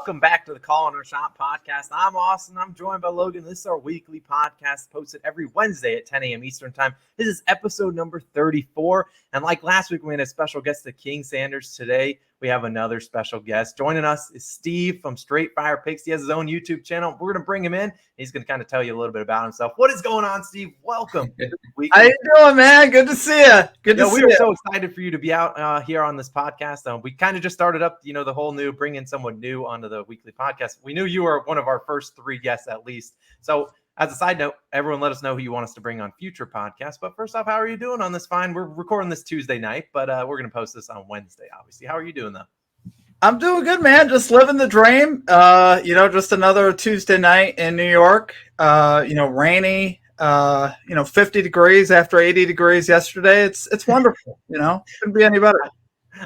welcome back to the Call on Our Shot podcast. I'm Austin. I'm joined by Logan. This is our weekly podcast posted every Wednesday at 10 a.m. Eastern Time. This is episode number 34. And like last week, we had a special guest, the King Sanders. Today, we have another special guest. Joining us is Steve from Straight Fire Picks. He has his own YouTube channel. We're going to bring him in. He's going to kind of tell you a little bit about himself. What is going on, Steve? Welcome. How you doing, man? Good to see you. We are so excited for you to be out here on this podcast. We kind of just started up, the whole new, bringing someone new onto the weekly podcast. We knew you were one of our first 3 guests at least. So as a side note, everyone let us know who you want us to bring on future podcasts. But first off, how are you doing on this? Fine. We're recording this Tuesday night, but we're going to post this on Wednesday, obviously. How are you doing, though? I'm doing good, man. Just living the dream. Just another Tuesday night in New York. Rainy. 50 degrees after 80 degrees yesterday. It's wonderful. Couldn't be any better.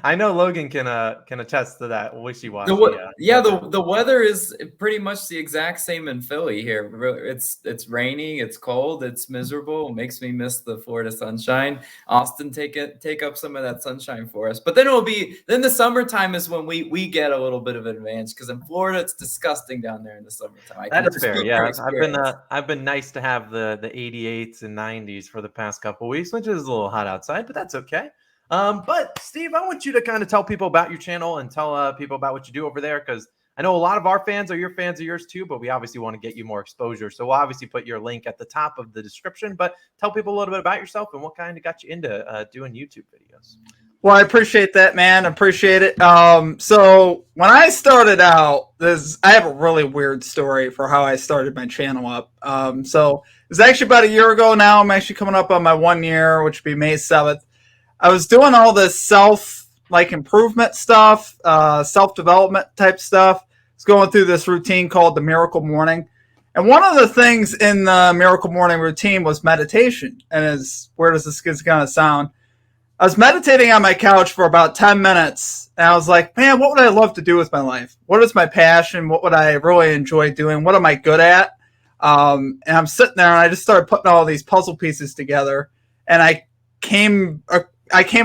I know Logan can attest to that wishy-washy. The weather is pretty much the exact same in Philly here. It's rainy, it's cold, it's miserable. It makes me miss the Florida sunshine. Austin, take up some of that sunshine for us. But then the summertime is when we get a little bit of an advantage, because in Florida it's disgusting down there in the summertime. That is fair. Yeah, I've been nice to have the 88s and 90s for the past couple of weeks, which is a little hot outside, but that's okay. But Steve, I want you to kind of tell people about your channel and tell people about what you do over there, because I know a lot of our fans are your fans of yours too, but we obviously want to get you more exposure. So we'll obviously put your link at the top of the description, but tell people a little bit about yourself and what kind of got you into doing YouTube videos. Well, I appreciate that, man. Appreciate it. So when I started out, I have a really weird story for how I started my channel up. So it was actually about a year ago now. I'm actually coming up on my 1 year, which would be May 7th. I was doing all this self-improvement stuff, self-development type stuff. I was going through this routine called the Miracle Morning. And one of the things in the Miracle Morning routine was meditation. And as weird as this is going to sound, I was meditating on my couch for about 10 minutes. And I was like, man, what would I love to do with my life? What is my passion? What would I really enjoy doing? What am I good at? And I'm sitting there and I just started putting all these puzzle pieces together. And I came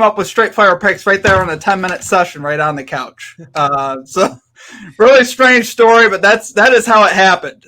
up with Straight Fire Picks right there in a 10-minute session right on the couch. So really strange story, but that is how it happened.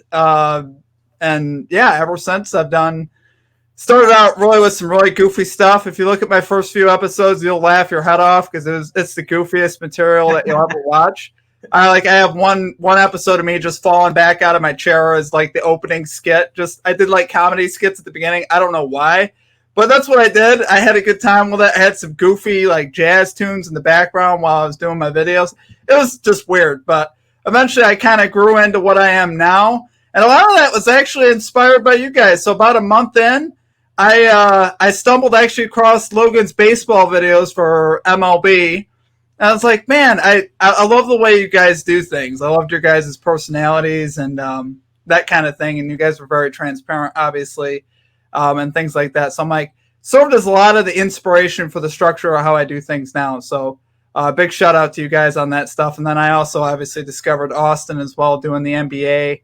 And yeah, ever since started out really with some really goofy stuff. If you look at my first few episodes, you'll laugh your head off because it's the goofiest material that you'll ever watch. I have one episode of me just falling back out of my chair as like the opening skit. I did like comedy skits at the beginning. I don't know why. But that's what I did. I had a good time with it. I had some goofy like jazz tunes in the background while I was doing my videos. It was just weird. But eventually I kind of grew into what I am now. And a lot of that was actually inspired by you guys. So about a month in, I stumbled actually across Logan's baseball videos for MLB. And I was like, man, I love the way you guys do things. I loved your guys' personalities and that kind of thing. And you guys were very transparent, obviously. And things like that. So I'm like, served as a lot of the inspiration for the structure of how I do things now. So big shout out to you guys on that stuff. And then I also obviously discovered Austin as well, doing the NBA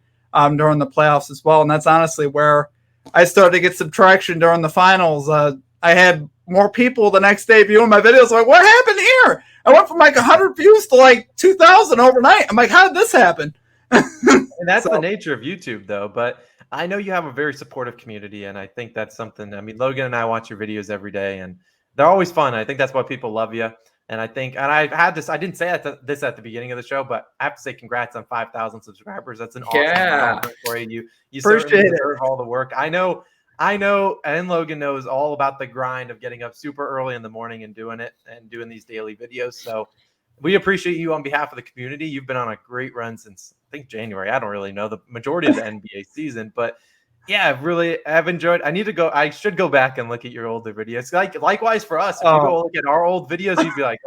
during the playoffs as well. And that's honestly where I started to get some traction during the finals. I had more people the next day viewing my videos. Like, what happened here? I went from like 100 views to like 2,000 overnight. I'm like, how did this happen? And that's the nature of YouTube, though. But I know you have a very supportive community, and I think that's something. I mean, Logan and I watch your videos every day, and they're always fun. I think that's why people love you. And I had this. I didn't say this at the beginning of the show, but I have to say congrats on 5,000 subscribers. That's an awesome accomplishment for you. You certainly deserve all the work. I know, and Logan knows all about the grind of getting up super early in the morning and doing it and doing these daily videos. So we appreciate you on behalf of the community. You've been on a great run since, I think, January. I don't really know the majority of the NBA season, but yeah, I've enjoyed. I should go back and look at your older videos. Likewise for us, if you go look at our old videos, you'd be like,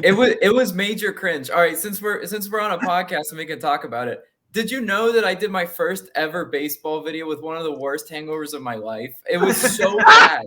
It was major cringe. All right, since we're on a podcast and we can talk about it. Did you know that I did my first ever baseball video with one of the worst hangovers of my life? It was so bad.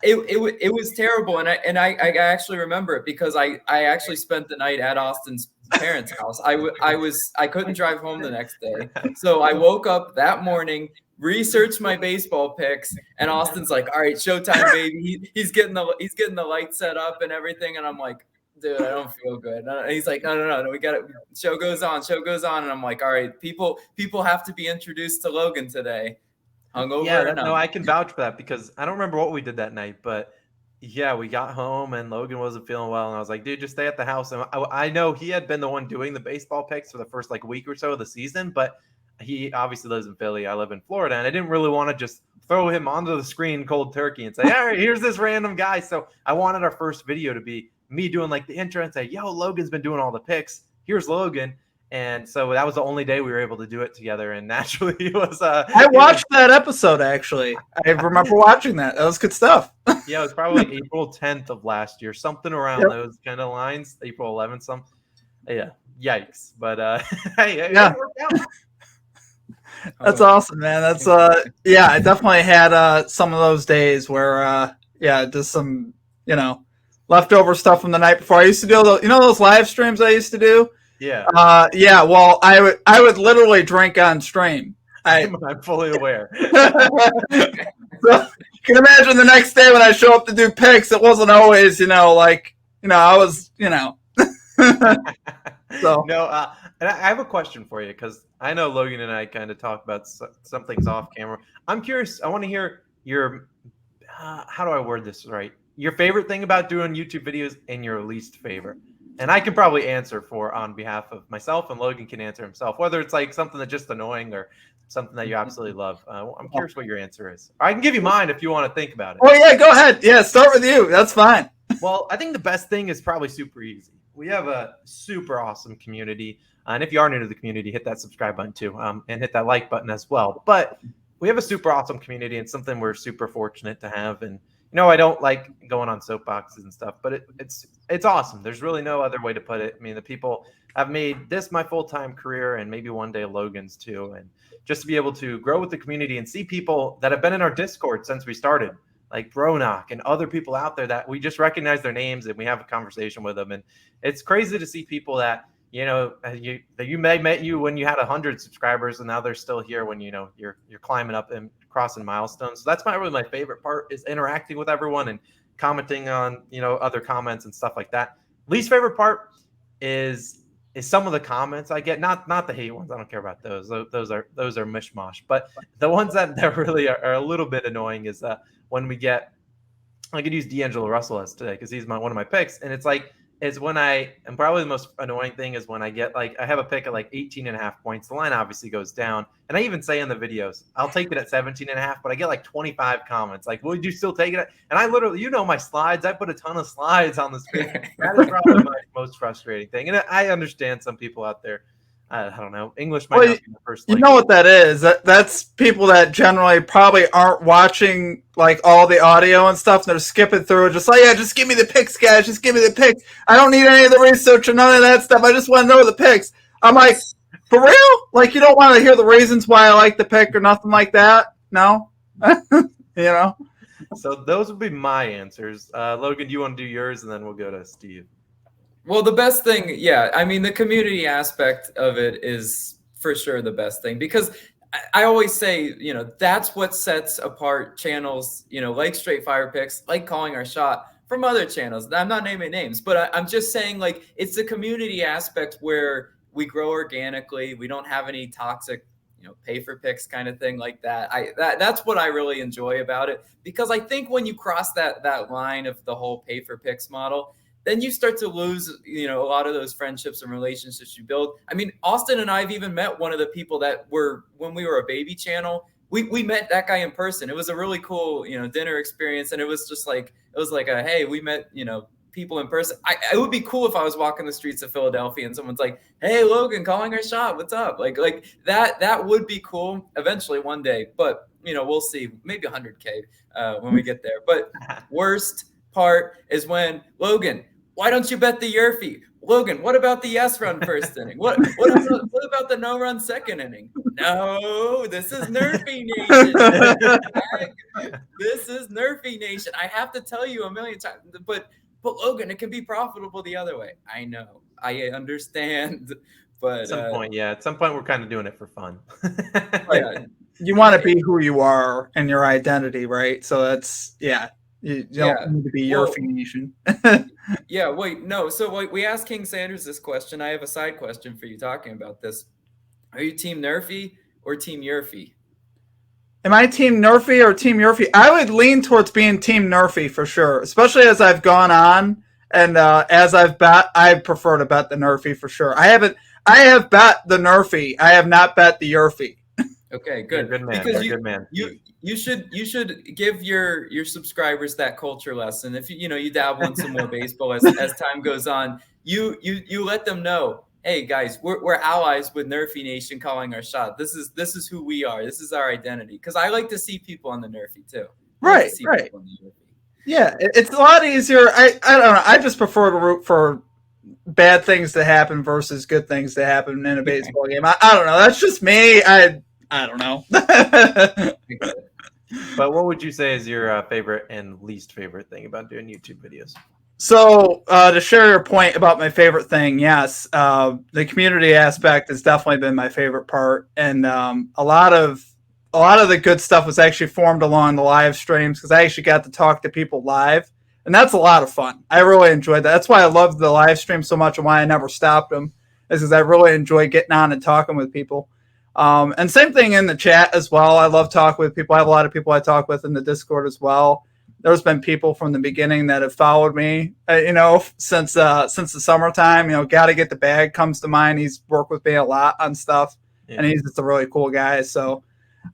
It was terrible, and I actually remember it because I actually spent the night at Austin's parents' house. I couldn't drive home the next day, so I woke up that morning, researched my baseball picks, and Austin's like, "All right, showtime, baby." He's getting the light set up and everything, and I'm like, "Dude, I don't feel good." And he's like, "No, we got it. Show goes on," and I'm like, "All right, people have to be introduced to Logan today." Hungover? Yeah, no, I can vouch for that because I don't remember what we did that night, but yeah, we got home and Logan wasn't feeling well, and I was like, "Dude, just stay at the house." And I know he had been the one doing the baseball picks for the first like week or so of the season, but he obviously lives in Philly. I live in Florida, and I didn't really want to just throw him onto the screen cold turkey and say, "All right, here's this random guy." So I wanted our first video to be me doing like the intro and say, "Yo, Logan's been doing all the picks. Here's Logan." And so that was the only day we were able to do it together. And naturally, it was. I watched that episode actually. I remember watching that. That was good stuff. Yeah, it was probably like April 10th of last year, something around those kind of lines. April 11th, some. Yeah, yikes! But hey, yeah. It worked out. That's awesome, man. That's yeah, I definitely had some of those days where just some, leftover stuff from the night before. I used to do those live streams I used to do? Yeah. Well, I would literally drink on stream. I'm fully aware. So, you can imagine the next day when I show up to do picks, it wasn't always, I was, So no, and I have a question for you because I know Logan and I kind of talk about some things off camera. I'm curious. I want to hear your how do I word this right? Your favorite thing about doing YouTube videos and your least favorite. And I can probably answer on behalf of myself, and Logan can answer himself, whether it's like something that's just annoying or something that you absolutely love. I'm curious what your answer is. I can give you mine if you want to think about it. Oh yeah, go ahead. Yeah, start with you. That's fine. Well, I think the best thing is probably super easy. We have a super awesome community. And if you are new to the community, hit that subscribe button too, and hit that like button as well. But we have a super awesome community and something we're super fortunate to have. And I don't like going on soapboxes and stuff, but it's awesome. There's really no other way to put it. I mean, the people have made this my full-time career and maybe one day Logan's too. And just to be able to grow with the community and see people that have been in our Discord since we started, like Bronock and other people out there that we just recognize their names and we have a conversation with them. And it's crazy to see people that, you may met you when you had 100 subscribers and now they're still here when, you're climbing up and crossing milestones. So that's really my favorite part is interacting with everyone and commenting on, other comments and stuff like that. Least favorite part is some of the comments I get, not the hate ones. I don't care about those. Those are mishmash. But the ones that really are a little bit annoying is when we get, I could use D'Angelo Russell as today because he's one of my picks. And it's like, and probably the most annoying thing is when I get I have a pick at 18.5 points. The line obviously goes down. And I even say in the videos, I'll take it at 17.5, but I get 25 comments. Would you still take it? And I literally, my slides, I put a ton of slides on the screen. That is probably my most frustrating thing. And I understand some people out there, I don't know, English might not be the first language. You know what that is? That's people that generally probably aren't watching all the audio and stuff. They're skipping through it, just give me the picks, guys. Just give me the picks. I don't need any of the research or none of that stuff. I just want to know the picks. I'm like, for real? You don't want to hear the reasons why I like the pick or nothing like that? No? So those would be my answers. Logan, do you want to do yours? And then we'll go to Steve. Well, the best thing, the community aspect of it is for sure the best thing because I always say, that's what sets apart channels, like Straight Fire Picks, like Calling Our Shot from other channels. I'm not naming names, but I'm just saying it's the community aspect where we grow organically. We don't have any toxic, pay for picks kind of thing like that. That's what I really enjoy about it because I think when you cross that line of the whole pay for picks model, then you start to lose, a lot of those friendships and relationships you build. I mean, Austin and I have even met one of the people that were, when we were a baby channel, we met that guy in person. It was a really cool, dinner experience. And it was just hey, we met, people in person. It would be cool if I was walking the streets of Philadelphia and someone's like, hey, Logan, Calling Our Shot, what's up? That would be cool eventually one day. But, we'll see, maybe 100K when we get there. But worst part is when Logan, why don't you bet the Yerfie? Logan, what about the yes run first inning? What about the no run second inning? No, this is Nerfy Nation. This is Nerfy Nation. I have to tell you a million times, but but Logan, it can be profitable the other way. I know, I understand, but at some point, at some point, we're kind of doing it for fun. Yeah, you want to be who you are and your identity, right? So that's you don't need to be your nation. Yeah, wait, no. So we asked King Sanders this question. I have a side question for you talking about this. Are you Team Nerfy or Team Yurfy? Am I Team Nerfy or Team Yurfy? I would lean towards being Team Nerfy for sure, especially as I've gone on and as I've bet. I prefer to bet the Nerfy for sure. I have bet the Nerfy. I have not bet the Yurfy. Okay, good. You're a good man. Because You're a good man. You should give your subscribers that culture lesson. If you dabble in some more baseball as time goes on, you let them know, hey guys, we're allies with Nerfy Nation calling our shot. This is who we are. This is our identity. Because I like to see people on the Nerfy too. Right. Yeah, it's a lot easier. I don't know. I just prefer to root for bad things to happen versus good things to happen in a baseball game. I don't know. That's just me. I don't know. But what would you say is your favorite and least favorite thing about doing YouTube videos? So to share your point about my favorite thing, yes, the community aspect has definitely been my favorite part, and a lot of the good stuff was actually formed along the live streams because I actually got to talk to people live, and that's a lot of fun. I really enjoyed that. That's why I love the live stream so much, and why I never stopped them, is because I really enjoy getting on and talking with people. And same thing in the chat as well. I love talking with people. I have a lot of people I talk with in the Discord as well. There's been people from the beginning that have followed me, since the summertime. Gotta Get the Bag comes to mind. He's worked with me a lot on stuff, and he's just a really cool guy. So,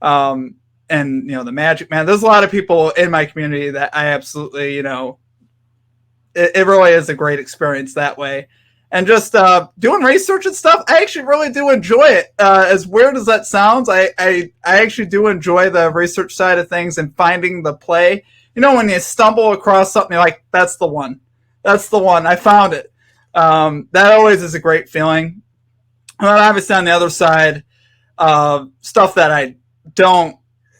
and the Magic Man. There's a lot of people in my community that I absolutely, it really is a great experience that way. And just doing research and stuff, I actually really do enjoy it. As weird as that sounds, I actually do enjoy the research side of things and finding the play. When you stumble across something, you're like, that's the one. That's the one. I found it. That always is a great feeling. And then obviously on the other side, stuff that I don't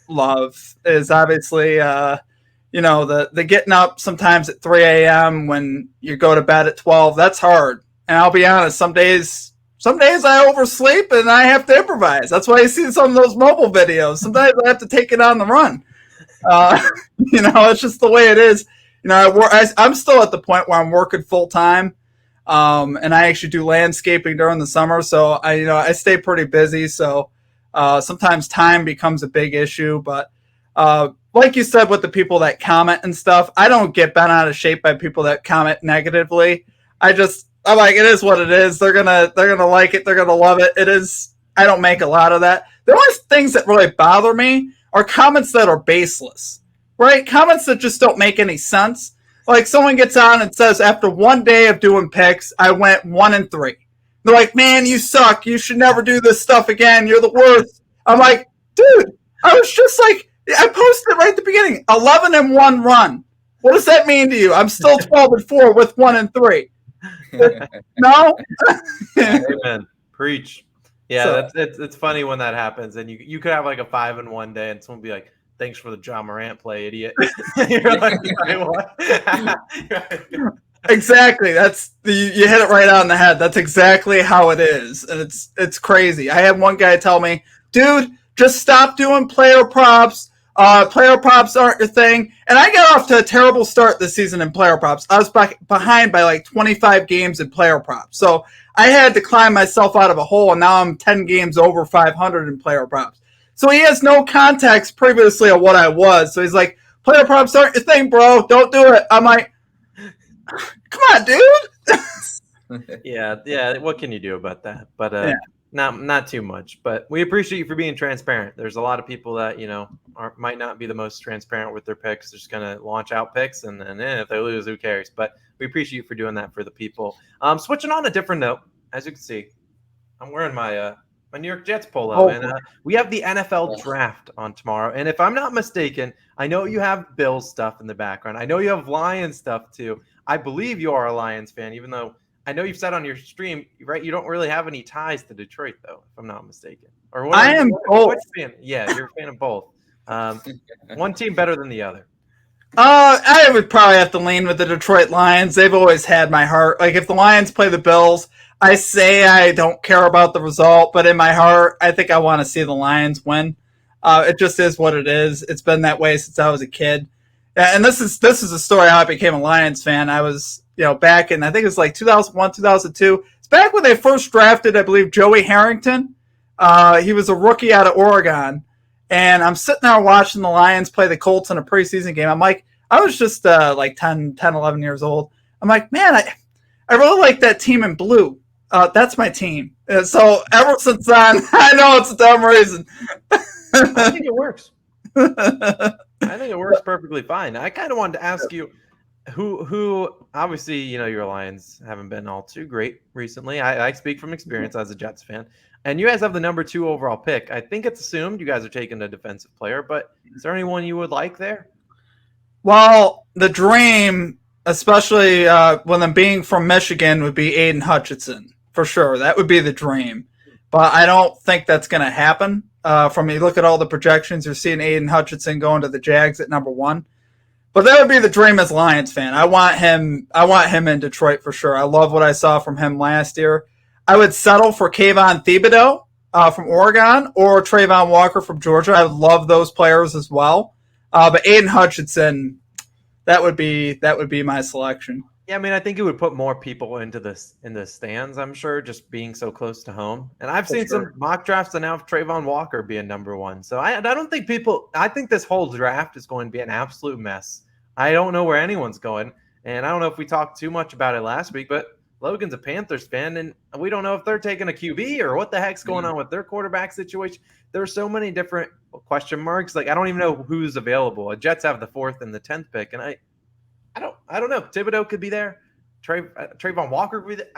love is obviously, the getting up sometimes at 3 a.m. when you go to bed at 12. That's hard. And I'll be honest, some days I oversleep and I have to improvise. That's why you see some of those mobile videos. Sometimes I have to take it on the run. It's just the way it is. I'm still at the point where I'm working full time, and I actually do landscaping during the summer. So I stay pretty busy. So sometimes time becomes a big issue. But like you said, with the people that comment and stuff, I don't get bent out of shape by people that comment negatively. I'm like, it is what it is. They're gonna like it. They're gonna love it. It is. I don't make a lot of that. The only things that really bother me are comments that are baseless, right? Comments that just don't make any sense. Like someone gets on and says, after one day of doing picks, I went 1-3. They're like, man, you suck. You should never do this stuff again. You're the worst. I'm like, dude, I was just like, I posted right at the beginning, 11-1 run. What does that mean to you? I'm still 12-4 with 1-3. No. Amen. Preach. Yeah, it's funny when that happens, and you could have like a 5-1 day, and someone will be like, "Thanks for the John Morant play, idiot." You're like, what? Exactly. You hit it right on the head. That's exactly how it is, and it's crazy. I had one guy tell me, "Dude, just stop doing player props. Player props aren't your thing." And I got off to a terrible start this season in player props. I was behind by like 25 games in player props. So I had to climb myself out of a hole, and now I'm 10 games over 500 in player props. So he has no context previously of what I was. So he's like, player props aren't your thing, bro. Don't do it. I'm like, come on, dude. Yeah. What can you do about that? But not too much. But we appreciate you for being transparent. There's a lot of people that might not be the most transparent with their picks. They're just gonna launch out picks, and then if they lose, who cares? But we appreciate you for doing that for the people. Switching on a different note, as you can see, I'm wearing my New York Jets polo, and we have the NFL draft on tomorrow. And if I'm not mistaken, I know you have Bills stuff in the background. I know you have Lions stuff too. I believe you are a Lions fan, even though I know you've said on your stream, right? You don't really have any ties to Detroit, though, if I'm not mistaken. Or what? I am both. Yeah, you're a fan of both. One team better than the other. I would probably have to lean with the Detroit Lions. They've always had my heart. Like, if the Lions play the Bills, I say I don't care about the result, but in my heart, I think I want to see the Lions win. It just is what it is. It's been that way since I was a kid. Yeah, and this is a story how I became a Lions fan. I was, back in, I think it was like 2001, 2002. It's back when they first drafted, I believe, Joey Harrington. He was a rookie out of Oregon. And I'm sitting there watching the Lions play the Colts in a preseason game. I'm like, I was just like 10, 11 years old. I'm like, man, I really like that team in blue. That's my team. And so ever since then, I know it's a dumb reason. I think it works. I think it works perfectly fine. I kind of wanted to ask you, who obviously, your Lions haven't been all too great recently. I speak from experience as a Jets fan. And you guys have the number 2 overall pick. I think it's assumed you guys are taking a defensive player, but is there anyone you would like there? Well, the dream, especially when I'm being from Michigan, would be Aiden Hutchinson, for sure. That would be the dream. But I don't think that's going to happen. From you look at all the projections, you're seeing Aiden Hutchinson going to the Jags at number 1. But that would be the dream as Lions fan. I want him in Detroit for sure. I love what I saw from him last year. I would settle for Kayvon Thibodeau from Oregon or Trayvon Walker from Georgia. I love those players as well. But Aiden Hutchinson, that would be my selection. Yeah, I mean, I think it would put more people in the stands, I'm sure, just being so close to home. And I've seen some mock drafts and now Trayvon Walker being number 1. So I don't think I think this whole draft is going to be an absolute mess. I don't know where anyone's going. And I don't know if we talked too much about it last week, but Logan's a Panthers fan, and we don't know if they're taking a QB or what the heck's going on with their quarterback situation. There are so many different question marks. Like, I don't even know who's available. The Jets have the 4th and the 10th pick, and I don't know. Thibodeau could be there. Trayvon Walker could be there.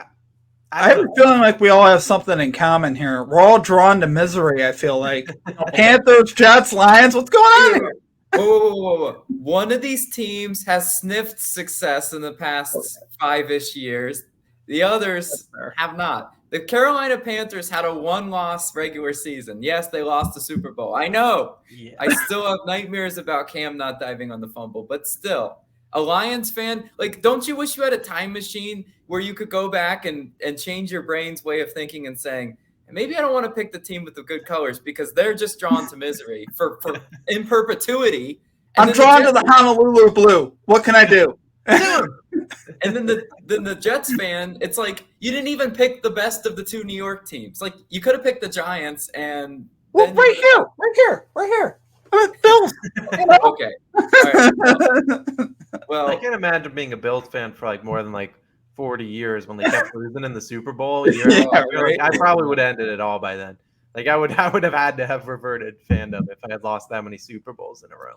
I have a feeling like we all have something in common here. We're all drawn to misery, I feel like. Panthers, Jets, Lions, what's going on here? Whoa. One of these teams has sniffed success in the past 5-ish years. The others have not. The Carolina Panthers had a 1-loss regular season. Yes, they lost the Super Bowl. I know. Yeah. I still have nightmares about Cam not diving on the fumble, but still. A Lions fan, like, don't you wish you had a time machine where you could go back and change your brain's way of thinking and saying, maybe I don't want to pick the team with the good colors because they're just drawn to misery for in perpetuity. And I'm drawn to the Honolulu blue. What can I do? And then the Jets fan, it's like you didn't even pick the best of the 2 New York teams. Like, you could have picked the Giants and right here. Bills. Okay. All right. Well, I can't imagine being a Bills fan for like more than like 40 years when they kept losing in the Super Bowl. Right? I probably would have ended it all by then. Like, I would have had to have reverted fandom if I had lost that many Super Bowls in a row.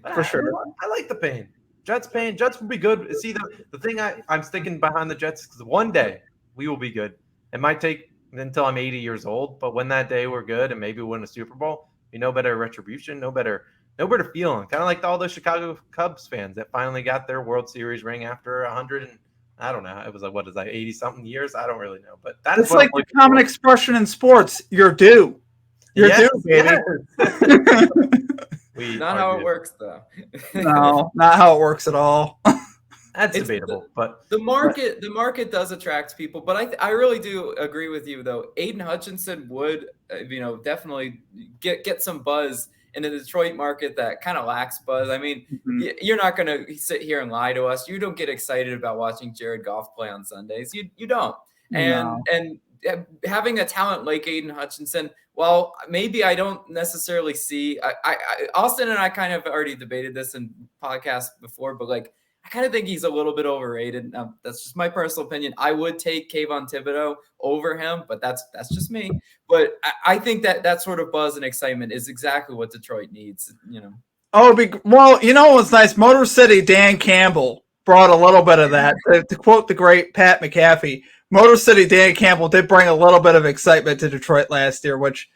But for sure. I like the pain. Jets will be good. See, the thing I'm sticking behind the Jets because one day we will be good. It might take until I'm 80 years old, but when that day we're good and maybe win a Super Bowl, no better retribution, no better feeling. Kind of like all the Chicago Cubs fans that finally got their World Series ring after 100 and I don't know. It was like, 80-something years? I don't really know. But that's like the common expression in sports. You're due. You're due, baby. Not how it works, though. No, not how it works at all. That's debatable. But the market does attract people. But I really do agree with you, though. Aiden Hutchinson would, definitely get some buzz in the Detroit market that kind of lacks buzz. I mean, you're not going to sit here and lie to us. You don't get excited about watching Jared Goff play on Sundays. You don't. And having a talent like Aiden Hutchinson, well, maybe I don't necessarily see Austin and I kind of already debated this in podcasts before, but like, I kind of think he's a little bit overrated. Now, that's just my personal opinion. I would take Kayvon Thibodeau over him, but that's just me. But I think that sort of buzz and excitement is exactly what Detroit needs, Oh, it was nice. Motor City Dan Campbell brought a little bit of that. To quote the great Pat McAfee, Motor City Dan Campbell did bring a little bit of excitement to Detroit last year, which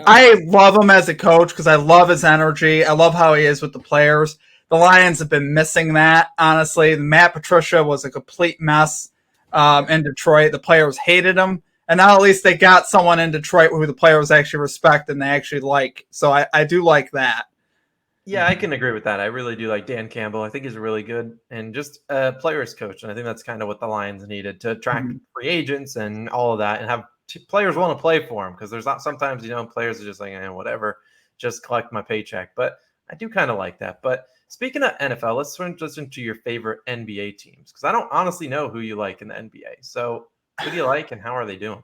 I love him as a coach because I love his energy. I love how he is with the players. The Lions have been missing that, honestly. Matt Patricia was a complete mess in Detroit. The players hated him. And now at least they got someone in Detroit who the players actually respect and they actually like. So I do like that. Yeah, I can agree with that. I really do like Dan Campbell. I think he's really good and just a players coach. And I think that's kind of what the Lions needed to attract free agents and all of that and have players want to play for them because there's not sometimes, players are just like, whatever, just collect my paycheck. But I do kind of like that. But speaking of NFL, let's switch just into your favorite NBA teams because I don't honestly know who you like in the NBA. So who do you like and how are they doing?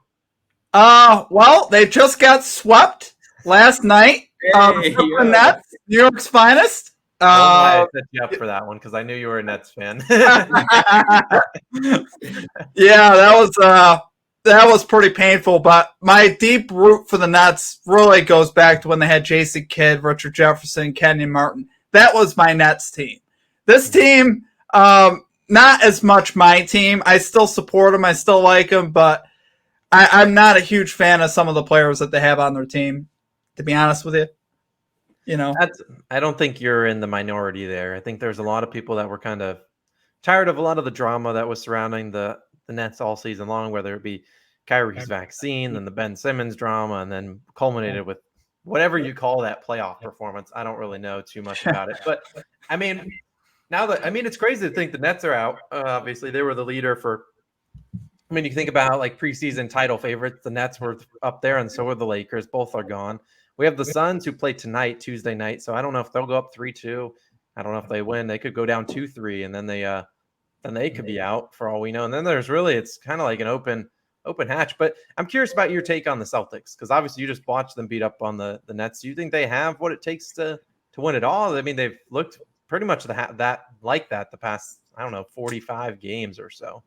Well, they just got swept last night. Hey, The Nets, New York's finest. I set you up for that one because I knew you were a Nets fan. Yeah, that was pretty painful. But my deep root for the Nets really goes back to when they had Jason Kidd, Richard Jefferson, Kenyon Martin. That was my Nets team. This team, not as much my team. I still support them. I still like them, but I'm not a huge fan of some of the players that they have on their team, to be honest with you. I don't think you're in the minority there. I think there's a lot of people that were kind of tired of a lot of the drama that was surrounding the Nets all season long, whether it be Kyrie's vaccine and the Ben Simmons drama, and then culminated with whatever you call that playoff performance. I don't really know too much about it, but I mean, it's crazy to think the Nets are out. Obviously, they were the leader for. I mean, you think about like preseason title favorites. The Nets were up there, and so were the Lakers. Both are gone. We have the Suns who play tonight, Tuesday night. So I don't know if they'll go up 3-2. I don't know if they win. They could go down 2-3, and then they could be out for all we know. And then it's kind of like an open hatch. But I'm curious about your take on the Celtics because obviously you just watched them beat up on the Nets. Do you think they have what it takes to win it all? I mean, they've looked pretty much the past 45 games or so.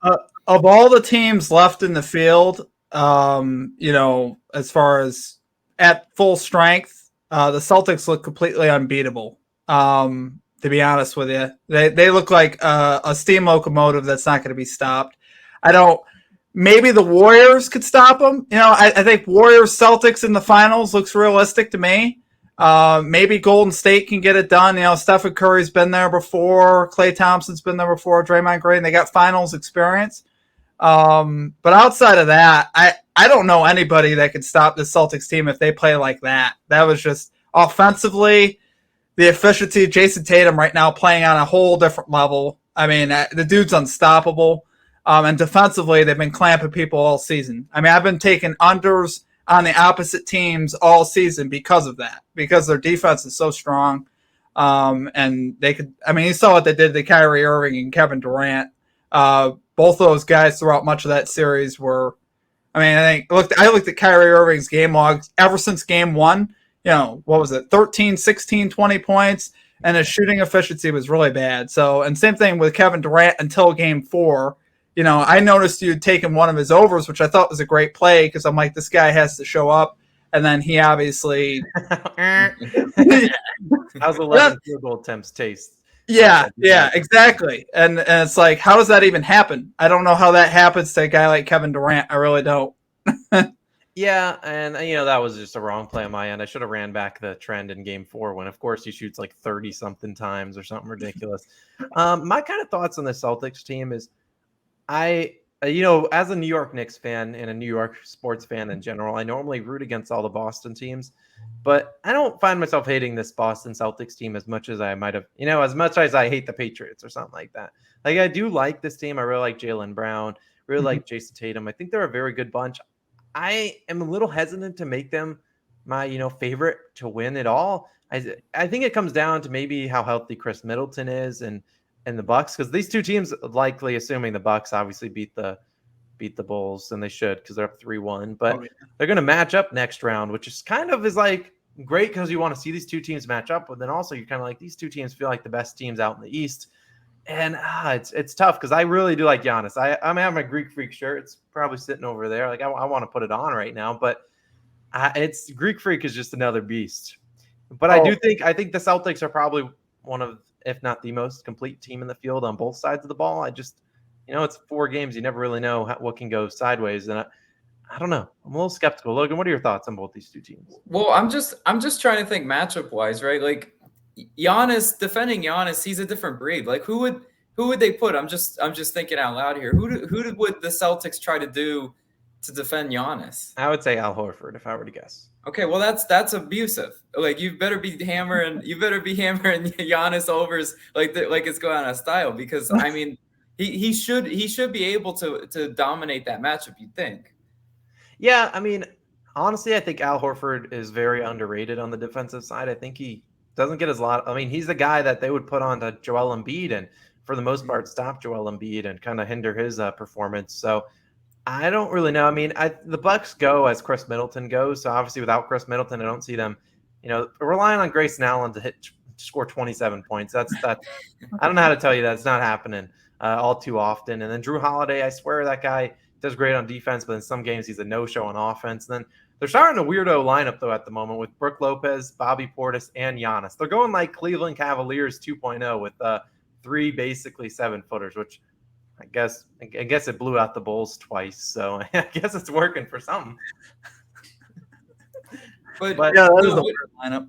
Of all the teams left in the field, as far as at full strength, the Celtics look completely unbeatable. To be honest with you, they look like a steam locomotive that's not going to be stopped. Maybe the Warriors could stop them. I think Warriors Celtics in the finals looks realistic to me. Maybe Golden State can get it done. Stephen Curry's been there before. Klay Thompson's been there before. Draymond Green, they got finals experience. But outside of that, I don't know anybody that could stop the Celtics team if they play like that. That was just offensively, the efficiency. Jason Tatum right now playing on a whole different level. I mean, the dude's unstoppable. And defensively, they've been clamping people all season. I mean, I've been taking unders on the opposite teams all season because of that, because their defense is so strong. And they could, you saw what they did to Kyrie Irving and Kevin Durant. Both of those guys throughout much of that series were, I looked at Kyrie Irving's game logs ever since game one, what was it? 13, 16, 20 points. And his shooting efficiency was really bad. So, and same thing with Kevin Durant until game 4. I noticed you had taken one of his overs, which I thought was a great play because I'm like, this guy has to show up. And then he obviously. How's 11 field goal attempts taste? Yeah, exactly. And it's like, how does that even happen? I don't know how that happens to a guy like Kevin Durant. I really don't. Yeah, and that was just a wrong play on my end. I should have ran back the trend in game 4 when, of course, he shoots like 30-something times or something ridiculous. My kind of thoughts on the Celtics team is as a New York Knicks fan and a New York sports fan in general, I normally root against all the Boston teams, but I don't find myself hating this Boston Celtics team as much as I might have, as much as I hate the Patriots or something like that. Like, I do like this team. I really like Jaylen Brown, really like Jason Tatum. I think they're a very good bunch. I am a little hesitant to make them my, favorite to win it all. I think it comes down to maybe how healthy Chris Middleton is and the Bucks, because these two teams, likely assuming the Bucks obviously beat the Bulls, and they should because they're up 3-1, but they're going to match up next round, which is like great because you want to see these two teams match up, but then also you're kind of like, these two teams feel like the best teams out in the East, and it's tough because I really do like Giannis. I'm having a Greek Freak shirt. It's probably sitting over there. Like, I want to put it on right now, but it's Greek Freak is just another beast. But I think the Celtics are probably one of, if not the most complete team in the field on both sides of the ball. I just, it's 4 games. You never really know what can go sideways. And I don't know. I'm a little skeptical. Logan, what are your thoughts on both these two teams? Well, I'm just trying to think matchup wise, right? Like defending Giannis, he's a different breed. Like, who would they put? I'm just thinking out loud here. Who would the Celtics try to do to defend Giannis? I would say Al Horford if I were to guess. Okay, well that's abusive. Like you better be hammering Giannis overs like it's going out of style, because I mean he should be able to dominate that matchup, you'd think. Yeah, I mean, honestly, I think Al Horford is very underrated on the defensive side. I think he doesn't get his lot. I mean, he's the guy that they would put on to Joel Embiid and for the most part stop Joel Embiid and kind of hinder his performance. So I don't really know. I mean, the Bucks go as Chris Middleton goes. So obviously, without Chris Middleton, I don't see them, relying on Grayson Allen to score 27 points. That's that. I don't know how to tell you that it's not happening all too often. And then Drew Holiday, I swear that guy does great on defense, but in some games he's a no-show on offense. And then they're starting a weirdo lineup though at the moment with Brook Lopez, Bobby Portis, and Giannis. They're going like Cleveland Cavaliers 2.0 with 3 basically 7-footers, which I guess it blew out the Bulls twice, so I guess it's working for something. But yeah, that is the weird lineup.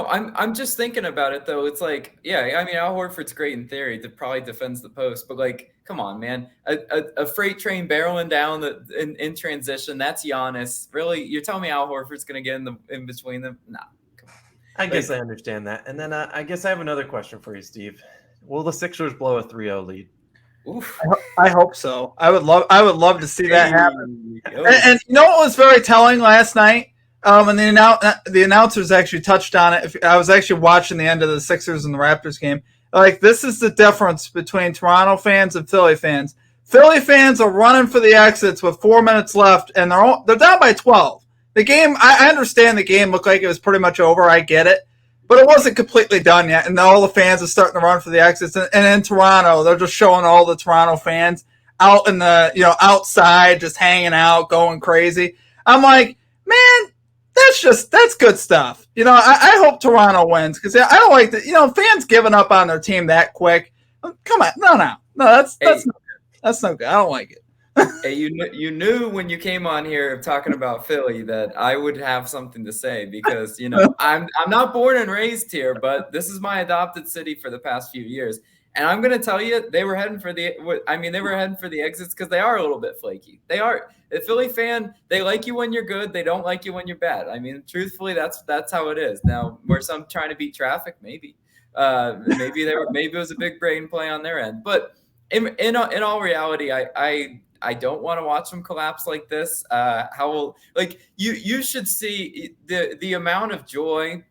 I'm just thinking about it though. It's like, yeah, I mean, Al Horford's great in theory. That probably defends the post, but like, come on, man, a freight train barreling down in transition. That's Giannis. Really, you're telling me Al Horford's gonna get in between them? Nah. I guess I understand that. And then I guess I have another question for you, Steve. Will the Sixers blow a 3-0 lead? Oof. I hope so. I would love to see that happen. And you know what was very telling last night? And the announcers actually touched on it. I was actually watching the end of the Sixers and the Raptors game. Like, this is the difference between Toronto fans and Philly fans. Philly fans are running for the exits with 4 minutes left, and they're down by 12. The game, I understand the game looked like it was pretty much over. I get it. But it wasn't completely done yet, and all the fans are starting to run for the exits. And in Toronto, they're just showing all the Toronto fans out in the, outside, just hanging out, going crazy. I'm like, man, that's good stuff. I hope Toronto wins, because I don't like that. Fans giving up on their team that quick. Come on, no, that's not good. That's no good. I don't like it. Hey, you knew when you came on here talking about Philly that I would have something to say, because I'm not born and raised here, but this is my adopted city for the past few years, and I'm gonna tell you they were heading for the exits, because they are a little bit flaky. They are. A Philly fan, they like you when you're good, they don't like you when you're bad. I mean, truthfully, that's how it is. Now, were some trying to beat traffic? Maybe maybe it was a big brain play on their end, but in all reality, I don't want to watch them collapse like this. You should see the amount of joy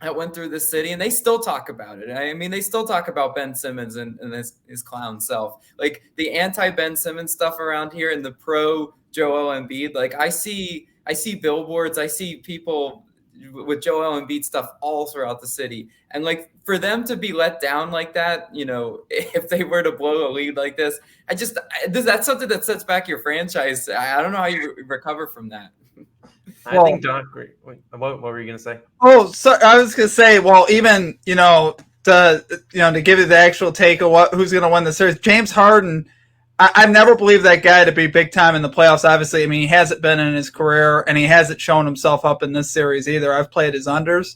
that went through the city, and they still talk about it. I mean, they still talk about Ben Simmons and his clown self, like the anti-Ben Simmons stuff around here and the pro Joel Embiid. Like I see billboards, I see people with Joel Embiid stuff all throughout the city, and like for them to be let down like that, if they were to blow a lead like this, that's something that sets back your franchise. I don't know how you recover from that. I think Doc. What were you gonna say? Oh, so I was gonna say, well, even to give you the actual take of who's gonna win the series, James Harden. I've never believed that guy to be big time in the playoffs. Obviously, I mean, he hasn't been in his career, and he hasn't shown himself up in this series either. I've played his unders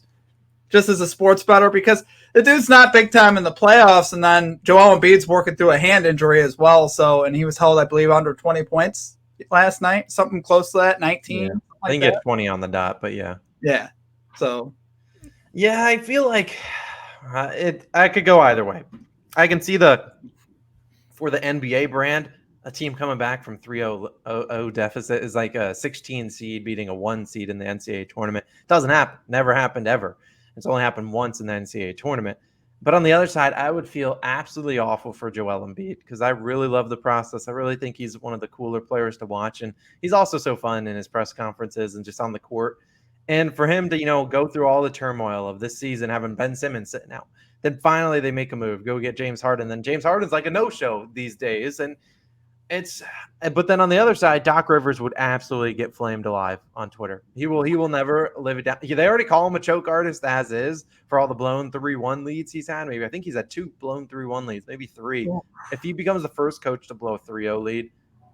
just as a sports bettor, because the dude's not big time in the playoffs. And then Joel Embiid's working through a hand injury as well. So, and he was held, I believe, under 20 points last night, something close to that, 19. Yeah. I think it's 20 on the dot, but yeah. Yeah. So. Yeah, I feel like I could go either way. I can see for the NBA brand, a team coming back from 3-0 deficit is like a 16 seed beating a 1 seed in the NCAA tournament. Doesn't happen. Never happened ever. It's only happened once in the NCAA tournament. But on the other side, I would feel absolutely awful for Joel Embiid, because I really love the process. I really think he's one of the cooler players to watch. And he's also so fun in his press conferences and just on the court. And for him to, go through all the turmoil of this season, having Ben Simmons sitting out, then finally they make a move, go get James Harden. Then James Harden's like a no-show these days. And but then on the other side, Doc Rivers would absolutely get flamed alive on Twitter. He will never live it down. They already call him a choke artist as is for all the blown 3-1 leads he's had. Maybe I think he's had 2 blown 3-1 leads, maybe 3. Yeah. If he becomes the first coach to blow a 3-0 lead,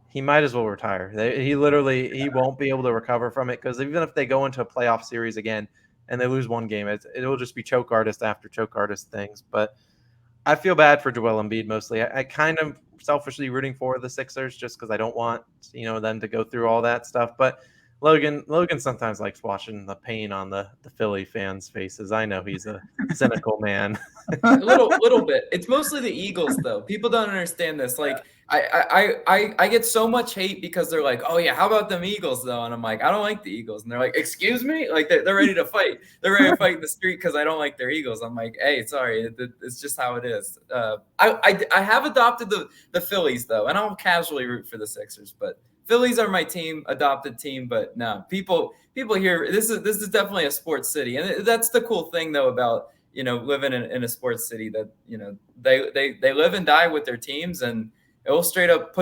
he might as well retire. He won't be able to recover from it, because even if they go into a playoff series again and they lose one game, it'll just be choke artist after choke artist things. But I feel bad for Joel Embiid mostly. I kind of selfishly rooting for the Sixers just because I don't want them to go through all that stuff. But Logan sometimes likes watching the pain on the Philly fans' faces. I know he's a cynical man. A little bit. It's mostly the Eagles, though. People don't understand this. Like, I get so much hate because they're like, "Oh yeah, how about them Eagles though?" And I'm like, "I don't like the Eagles." And they're like, "Excuse me?" Like they're ready to fight. They're ready to fight in the street because I don't like their Eagles. I'm like, "Hey, sorry, it's just how it is." I have adopted the Phillies though, and I'll casually root for the Sixers, but Phillies are my team, adopted team. But no, people here. This is definitely a sports city, and that's the cool thing though about living in a sports city, that they live and die with their teams, and it will straight up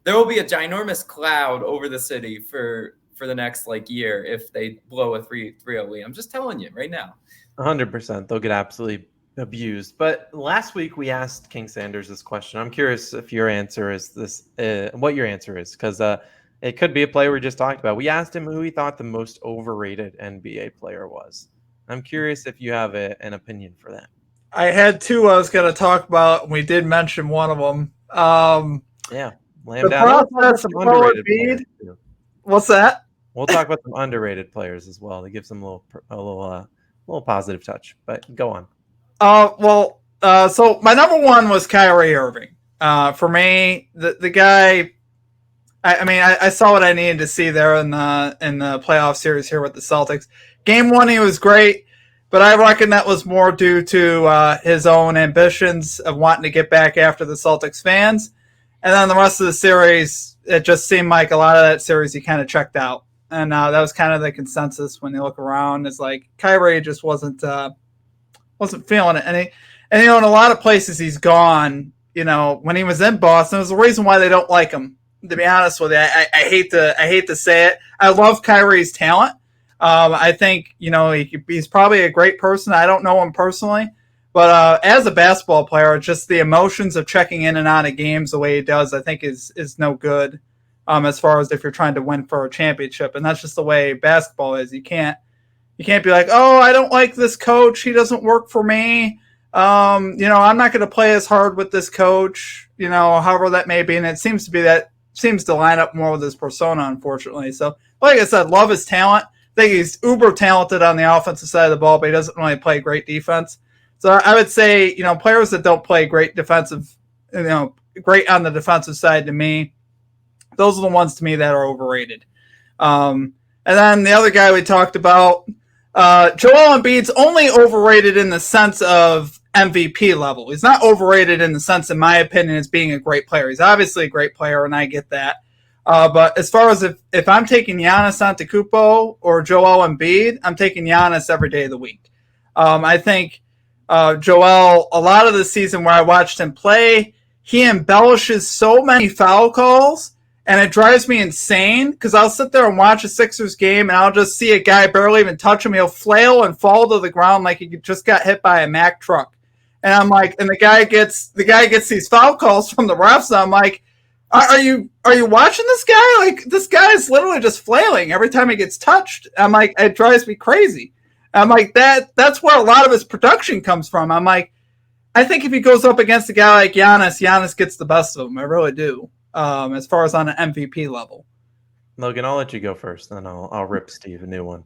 there will be a ginormous cloud over the city for the next year if they blow a 3-0 lead. I'm just telling you right now. 100%. They'll get absolutely abused. But last week we asked King Sanders this question. I'm curious if your answer is this, what your answer is, because it could be a player we just talked about. We asked him who he thought the most overrated NBA player was. I'm curious if you have an opinion for that. I had two I was going to talk about, and we did mention one of them. Yeah, lay him down. Some underrated players too. What's that? We'll talk about some underrated players as well to give some a little positive touch. But go on. So my number one was Kyrie Irving. For me, the guy. I saw what I needed to see there in the playoff series here with the Celtics. Game 1, he was great, but I reckon that was more due to his own ambitions of wanting to get back after the Celtics fans. And then the rest of the series, it just seemed like a lot of that series he kind of checked out. And that was kind of the consensus when you look around. Is like Kyrie just wasn't feeling it. And in a lot of places he's gone, when he was in Boston, there's a reason why they don't like him. To be honest with you, I hate to say it. I love Kyrie's talent. I think he's probably a great person. I don't know him personally, but as a basketball player, just the emotions of checking in and out of games the way he does, I think is no good. As far as if you're trying to win for a championship, and that's just the way basketball is. You can't be like, oh, I don't like this coach. He doesn't work for me. I'm not going to play as hard with this coach. However that may be, and it seems to line up more with his persona, unfortunately. So, like I said, love his talent. I think he's uber talented on the offensive side of the ball, but he doesn't really play great defense. So I would say, players that don't play great defensive, great on the defensive side, to me, those are the ones to me that are overrated. And then the other guy we talked about, Joel Embiid's only overrated in the sense of MVP level. He's not overrated in the sense, in my opinion, as being a great player. He's obviously a great player, and I get that. But as far as if I'm taking Giannis Antetokounmpo or Joel Embiid, I'm taking Giannis every day of the week. I think Joel, a lot of the season where I watched him play, he embellishes so many foul calls, and it drives me insane because I'll sit there and watch a Sixers game, and I'll just see a guy barely even touch him. He'll flail and fall to the ground like he just got hit by a Mack truck. And I'm like, and the guy gets these foul calls from the refs, and I'm like, Are you watching this guy? Like, this guy is literally just flailing every time he gets touched. I'm like, it drives me crazy. I'm like, that's where a lot of his production comes from. I'm like, I think if he goes up against a guy like Giannis gets the best of him. I really do. As far as on an MVP level. Logan, I'll let you go first, then I'll rip Steve a new one.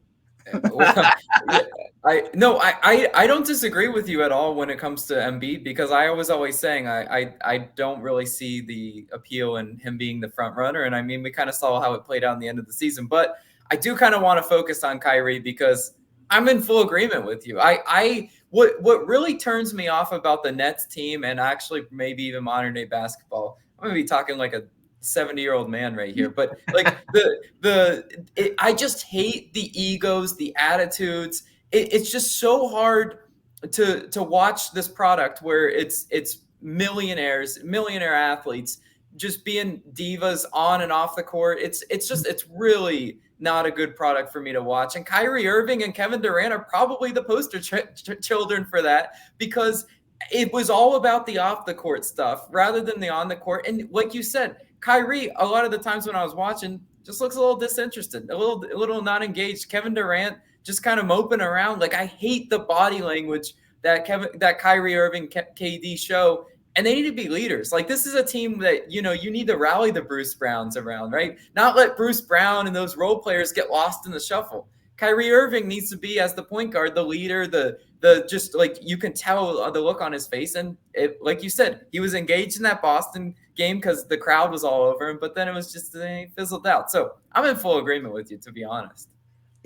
I don't disagree with you at all when it comes to Embiid, because I was always saying I don't really see the appeal in him being the front runner. And I mean, we kind of saw how it played out in the end of the season, but I do kind of want to focus on Kyrie because I'm in full agreement with you. What really turns me off about the Nets team, and actually maybe even modern day basketball, I'm going to be talking like a 70-year-old man right here, but like I just hate the egos, the attitudes. It's just so hard to watch this product where it's millionaire athletes just being divas on and off the court. It's really not a good product for me to watch. And Kyrie Irving and Kevin Durant are probably the poster children for that, because it was all about the off the court stuff rather than the on the court. And like you said, Kyrie, a lot of the times when I was watching, just looks a little disinterested, a little not engaged. Kevin Durant just kind of moping around. Like, I hate the body language that Kyrie Irving, KD show. and they need to be leaders. Like, this is a team that, you need to rally the Bruce Browns around, right? Not let Bruce Brown and those role players get lost in the shuffle. Kyrie Irving needs to be, as the point guard, the leader, the just like, you can tell the look on his face. And like you said, he was engaged in that Boston game because the crowd was all over him, but then it was just fizzled out. So I'm in full agreement with you, to be honest.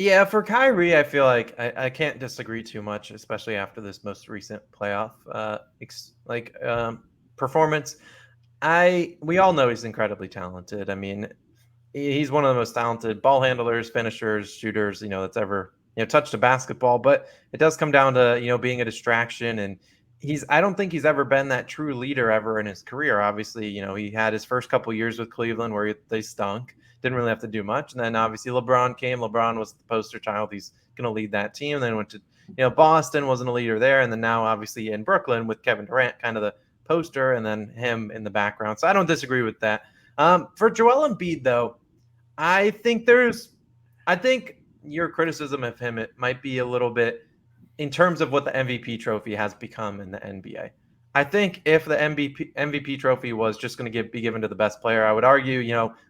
Yeah, for Kyrie, I feel like I can't disagree too much, especially after this most recent playoff performance. We all know he's incredibly talented. I mean, he's one of the most talented ball handlers, finishers, shooters, that's ever touched a basketball. But it does come down to being a distraction, and I don't think he's ever been that true leader ever in his career. Obviously, he had his first couple years with Cleveland where they stunk. Didn't really have to do much. And then obviously LeBron came. LeBron was the poster child. He's going to lead that team. And then went to, Boston, wasn't a leader there. And then now obviously in Brooklyn with Kevin Durant, kind of the poster, and then him in the background. So I don't disagree with that. For Joel Embiid, though, I think your criticism of him, it might be a little bit in terms of what the MVP trophy has become in the NBA. I think if the MVP trophy was just going to be given to the best player, I would argue,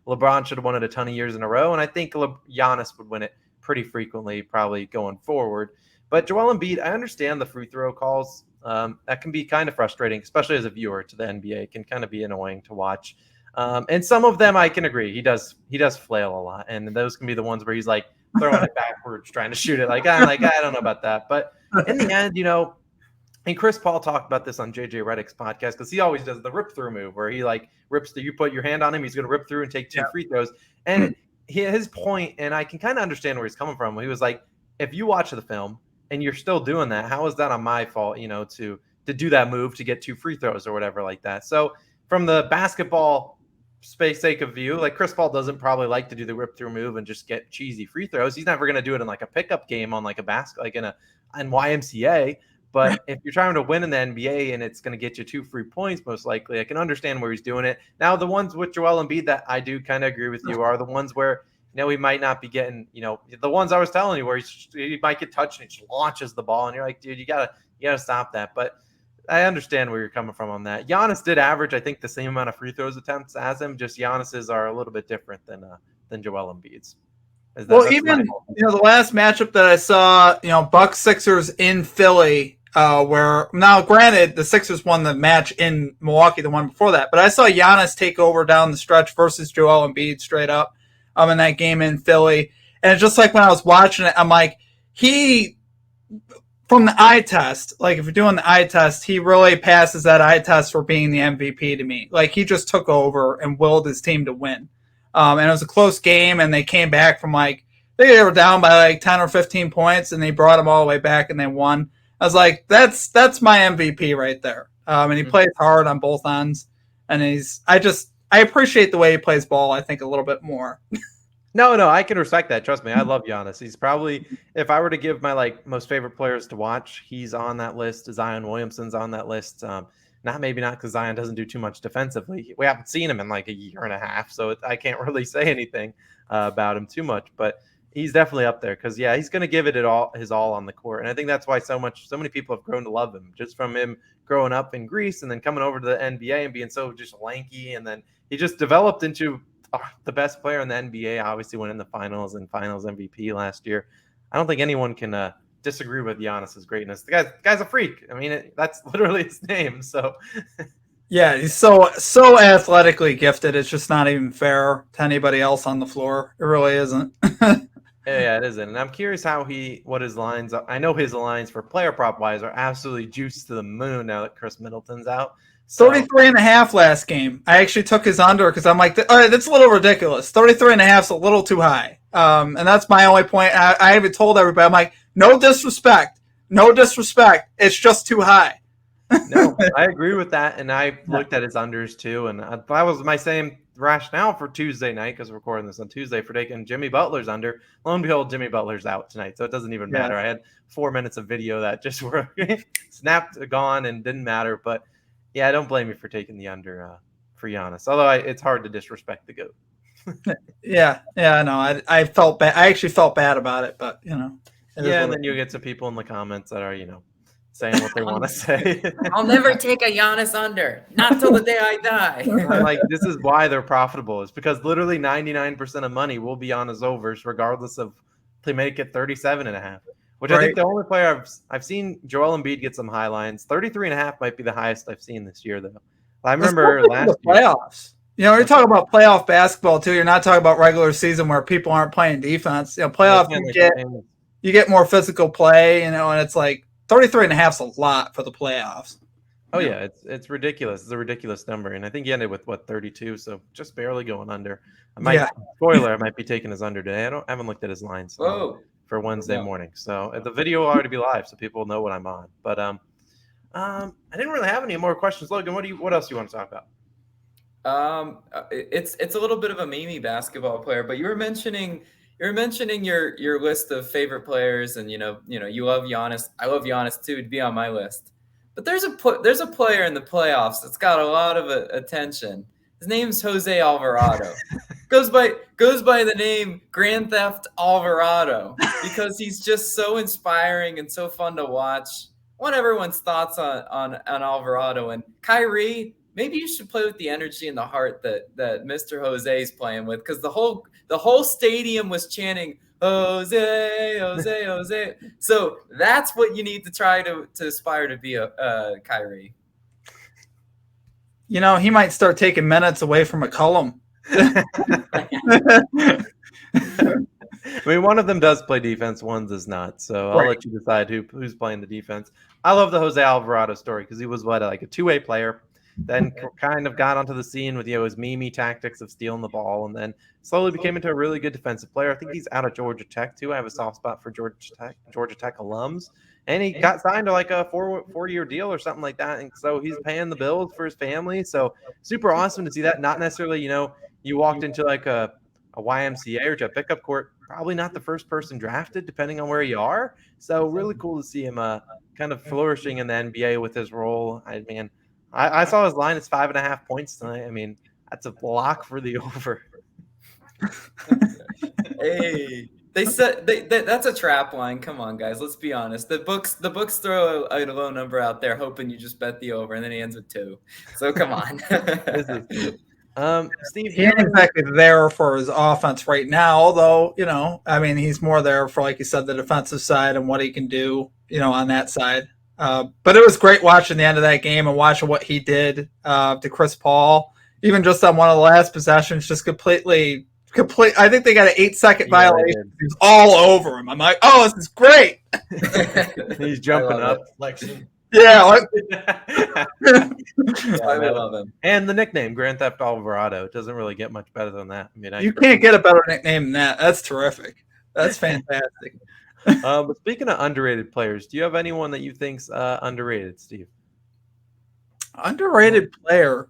LeBron should have won it a ton of years in a row. And I think Giannis would win it pretty frequently, probably going forward. But Joel Embiid, I understand the free throw calls. That can be kind of frustrating, especially as a viewer to the NBA. It can kind of be annoying to watch. And some of them I can agree. He does flail a lot. And those can be the ones where he's like throwing it backwards, trying to shoot it. I don't know about that. But in the end, and Chris Paul talked about this on JJ Redick's podcast, because he always does the rip through move where he rips through. You put your hand on him, he's going to rip through and take two free throws. And his point, and I can kind of understand where he's coming from. He was like, if you watch the film and you're still doing that, how is that on my fault? To do that move to get two free throws or whatever like that. So from the basketball sake of view, like Chris Paul doesn't probably like to do the rip through move and just get cheesy free throws. He's never going to do it in like a pickup game on like a basket, like in YMCA. But if you're trying to win in the NBA and it's going to get you 2 free points, most likely, I can understand where he's doing it. Now, the ones with Joel Embiid that I do kind of agree with you are the ones where, he might not be getting, the ones I was telling you where he might get touched and he just launches the ball. And you're like, dude, you gotta stop that. But I understand where you're coming from on that. Giannis did average, I think, the same amount of free throws attempts as him. Just Giannis's are a little bit different than Joel Embiid's. Well, even the last matchup that I saw, Bucks Sixers in Philly, where now granted the Sixers won the match in Milwaukee, the one before that, but I saw Giannis take over down the stretch versus Joel Embiid straight up in that game in Philly. And it's just like when I was watching it, I'm like, from the eye test, like if you're doing the eye test, he really passes that eye test for being the MVP to me. Like he just took over and willed his team to win. And it was a close game, and they came back from they were down by 10 or 15 points, and they brought them all the way back and they won. I was like, that's my MVP right there. And he plays hard on both ends, and I appreciate the way he plays ball, I think, a little bit more. No, I can respect that. Trust me, I love Giannis. He's probably, if I were to give my most favorite players to watch, he's on that list. Zion Williamson's on that list. Maybe not because Zion doesn't do too much defensively. We haven't seen him in a year and a half, so I can't really say anything about him too much. But he's definitely up there because he's going to give it his all on the court, and I think that's why so many people have grown to love him, just from him growing up in Greece and then coming over to the NBA and being so just lanky, and then he just developed into the best player in the NBA. Obviously, went in the finals and Finals MVP last year. I don't think anyone can disagree with Giannis's greatness. The guy's a freak. I mean, that's literally his name. So. Yeah, he's so athletically gifted. It's just not even fair to anybody else on the floor. It really isn't. Yeah, it isn't. And I'm curious what his lines are. I know his lines for player prop wise are absolutely juiced to the moon now that Chris Middleton's out. 33.5 last game. I actually took his under because I'm like, all right, that's a little ridiculous. 33.5 is a little too high. And that's my only point. I even told everybody, I'm like, no disrespect. It's just too high. No, I agree with that. And I looked at his unders too. And that was my same rationale for Tuesday night, because we're recording this on Tuesday, for taking Jimmy Butler's under. Lo and behold, Jimmy Butler's out tonight. So it doesn't even matter. I had 4 minutes of video that just were snapped, gone, and didn't matter. But yeah, I don't blame you for taking the under for Giannis. Although it's hard to disrespect the GOAT. Yeah, I know. I felt bad. I actually felt bad about it, but and then you get some people in the comments that are, saying what they want to say. I'll never take a Giannis under, not till the day I die. I'm like, this is why they're profitable. It's because literally 99% of money will be on his overs, regardless of they make it 37.5. Which I think the only player I've seen Joel Embiid get some high lines. 33.5 might be the highest I've seen this year, though. I remember last year. Playoffs. You know, you're talking about playoff basketball too. You're not talking about regular season where people aren't playing defense. You know, playoff you get more physical play. You know, and it's like 33.5 is a lot for the playoffs. Oh yeah, it's ridiculous. It's a ridiculous number, and I think he ended with 32, so just barely going under. Spoiler, I might be taking his under today. I haven't looked at his lines for Wednesday morning, so the video will already be live, so people know what I'm on. But I didn't really have any more questions, Logan. What else do you want to talk about? It's a little bit of a Mimi basketball player, but you were mentioning your list of favorite players, and you love Giannis. I love Giannis too, to be on my list. But there's a player in the playoffs that's got a lot of attention. His name's Jose Alvarado. goes by the name Grand Theft Alvarado because he's just so inspiring and so fun to watch. I want everyone's thoughts on Alvarado and Kyrie. Maybe you should play with the energy and the heart that Mr. Jose is playing with, because the whole stadium was chanting Jose, Jose, Jose. So that's what you need to try to aspire to be a Kyrie. You know, he might start taking minutes away from McCollum. I mean, one of them does play defense, one does not. So I'll let you decide who's playing the defense. I love the Jose Alvarado story because he was like a two-way player. Then kind of got onto the scene with his Mimi tactics of stealing the ball, and then slowly became into a really good defensive player. I think he's out of Georgia Tech too. I have a soft spot for Georgia Tech alums, and he got signed to like a four-year deal or something like that, and so he's paying the bills for his family. So super awesome to see that. Not necessarily, you walked into like a YMCA or to a pickup court, probably not the first person drafted, depending on where you are. So really cool to see him kind of flourishing in the NBA with his role. I saw his line is 5.5 points tonight. I mean, that's a block for the over. Hey, they said that's a trap line. Come on, guys, let's be honest. The books throw a low number out there, hoping you just bet the over, and then he ends with 2. So come on. Steve, he ain't exactly there for his offense right now, although he's more there for, like you said, the defensive side and what he can do, on that side. But it was great watching the end of that game and watching what he did to Chris Paul, even just on one of the last possessions, just complete. I think they got an 8-second violation. He was all over him. I'm like, oh, this is great. He's jumping up. Yeah. I love him. And the nickname, Grand Theft Alvarado, it doesn't really get much better than that. I mean, you can't get a better nickname than that. That's terrific. That's fantastic. But speaking of underrated players, do you have anyone that you think's underrated, Steve? Underrated player.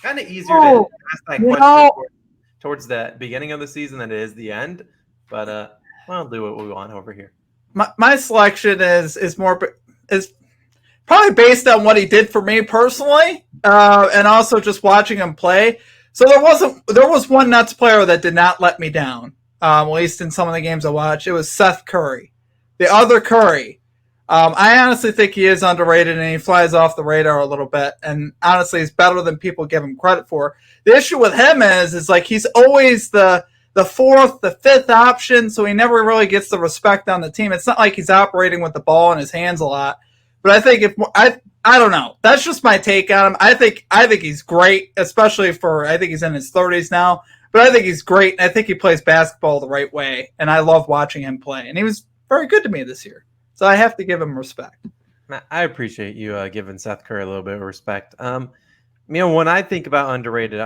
Kind of easier to ask that question towards the beginning of the season than it is the end. But we'll do what we want over here. My selection is probably based on what he did for me personally, and also just watching him play. So there was one Nets player that did not let me down. At least in some of the games I watched, it was Seth Curry, the other Curry. I honestly think he is underrated, and he flies off the radar a little bit. And honestly, he's better than people give him credit for. The issue with him is like he's always the fourth, the fifth option, so he never really gets the respect on the team. It's not like he's operating with the ball in his hands a lot. But I think I don't know. That's just my take on him. I think he's great, especially I think he's in his 30s now. But I think he's great, and I think he plays basketball the right way, and I love watching him play. And he was very good to me this year, so I have to give him respect. I appreciate you giving Seth Curry a little bit of respect. When I think about underrated,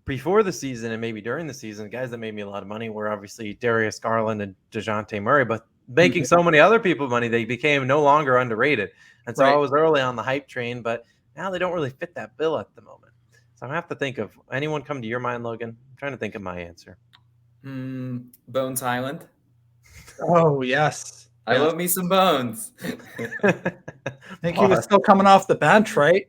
before the season and maybe during the season, guys that made me a lot of money were obviously Darius Garland and DeJounte Murray, but making so many other people money, they became no longer underrated. And so I was early on the hype train, but now they don't really fit that bill at the moment. So I have to think of anyone come to your mind, Logan. I'm trying to think of my answer. Bones Highland. Oh, yes. I love me some Bones. I think he was still coming off the bench, right?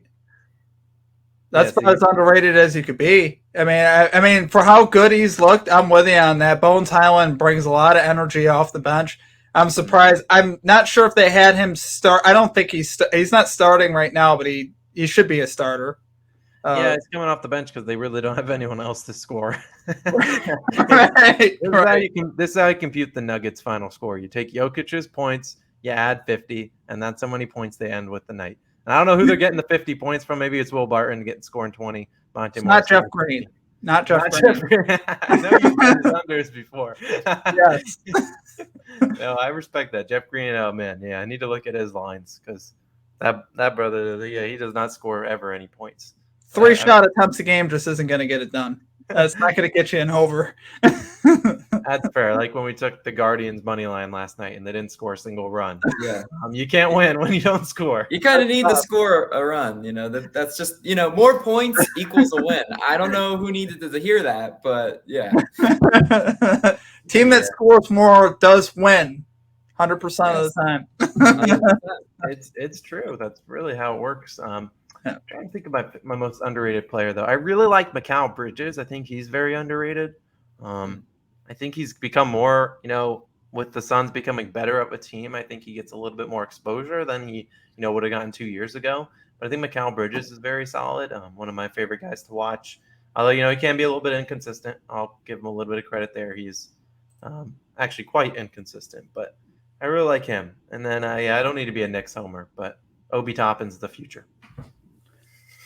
That's about as underrated as you could be. I mean, for how good he's looked, I'm with you on that. Bones Highland brings a lot of energy off the bench. I'm surprised. I'm not sure if they had him start. I don't think he's not starting right now, but he should be a starter. Yeah, he's coming off the bench because they really don't have anyone else to score. Right. This is how you compute the Nuggets' final score. You take Jokic's points, you add 50, and that's how many points they end with the night. And I don't know who they're getting the 50 points from. Maybe it's Will Barton scoring 20. It's not Jeff Green. Not Jeff Green. I know you've done his unders before. Yes. No, I respect that. Jeff Green, oh man, yeah, I need to look at his lines because that brother, yeah, he does not score ever any points. 3 shot attempts a game just isn't going to get it done. That's not going to get you an over. That's fair. Like when we took the Guardians money line last night and they didn't score a single run. Yeah, you can't win when you don't score. You kind of need to score a run. That's just more points equals a win. I don't know who needed to hear that, but yeah. Team that scores more does win 100% of the time. It's true. That's really how it works. I'm trying to think about my most underrated player, though. I really like Mikal Bridges. I think he's very underrated. I think he's become more, with the Suns becoming better of a team. I think he gets a little bit more exposure than he, would have gotten 2 years ago. But I think Mikal Bridges is very solid. One of my favorite guys to watch. Although, he can be a little bit inconsistent. I'll give him a little bit of credit there. He's actually quite inconsistent, but I really like him. And then I don't need to be a Knicks homer, but Obi Toppin's the future.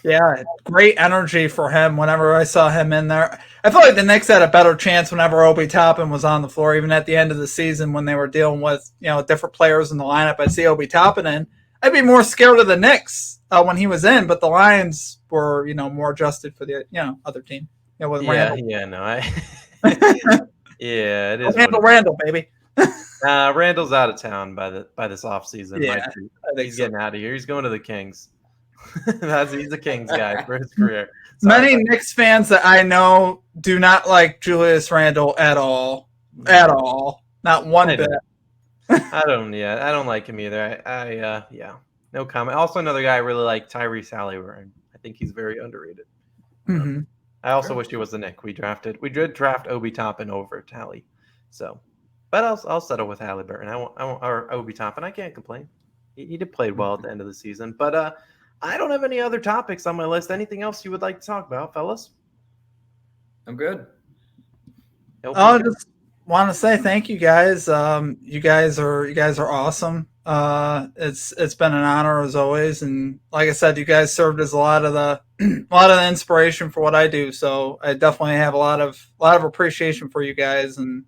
Yeah, great energy for him whenever I saw him in there. I feel like the Knicks had a better chance whenever Obi Toppin was on the floor, even at the end of the season when they were dealing with, different players in the lineup. I'd see Obi Toppin in. I'd be more scared of the Knicks when he was in, but the Lions were, more adjusted for the, other team. With Randall. Yeah, it is. Randall, baby. Randall's out of town by this offseason. Yeah, he's getting out of here. He's going to the Kings. He's a Kings guy for his career. Many Knicks fans that I know do not like Julius Randle at all. At all. Not one bit. I don't like him either. No comment. Also, another guy I really like, Tyrese Halliburton. I think he's very underrated. Mm-hmm. I also wish he was the Knick. We did draft Obi Toppin over Tally. So, but I'll settle with Halliburton. I want or Obi Toppin. I can't complain. He did play well at the end of the season. But I don't have any other topics on my list. Anything else you would like to talk about, fellas? I'm good. I just want to say thank you guys. You guys are awesome. It's been an honor as always, and like I said, you guys served as a lot of the inspiration for what I do. So I definitely have a lot of appreciation for you guys and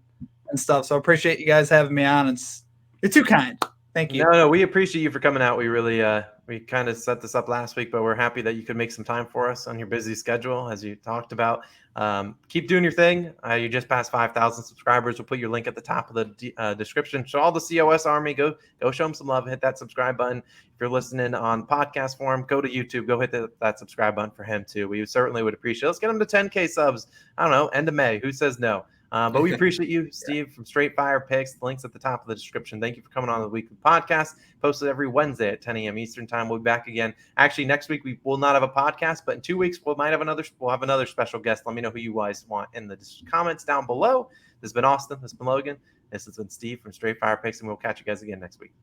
stuff. So I appreciate you guys having me on. You're too kind. Thank you. No, we appreciate you for coming out. We really we kind of set this up last week, but we're happy that you could make some time for us on your busy schedule, as you talked about. Keep doing your thing. You just passed 5,000 subscribers. We'll put your link at the top of the description. Show all the COS Army. Go show them some love. Hit that subscribe button. If you're listening on podcast form, go to YouTube. Go hit that subscribe button for him too. We certainly would appreciate it. Let's get him to 10K subs. I don't know, end of May. Who says no? But we appreciate you, Steve, from Straight Fire Picks. The link's at the top of the description. Thank you for coming on the weekly podcast. Posted every Wednesday at 10 a.m. Eastern time. We'll be back again. Actually, next week we will not have a podcast, but in 2 weeks we'll have another special guest. Let me know who you guys want in the comments down below. This has been Austin. This has been Logan. This has been Steve from Straight Fire Picks, and we'll catch you guys again next week.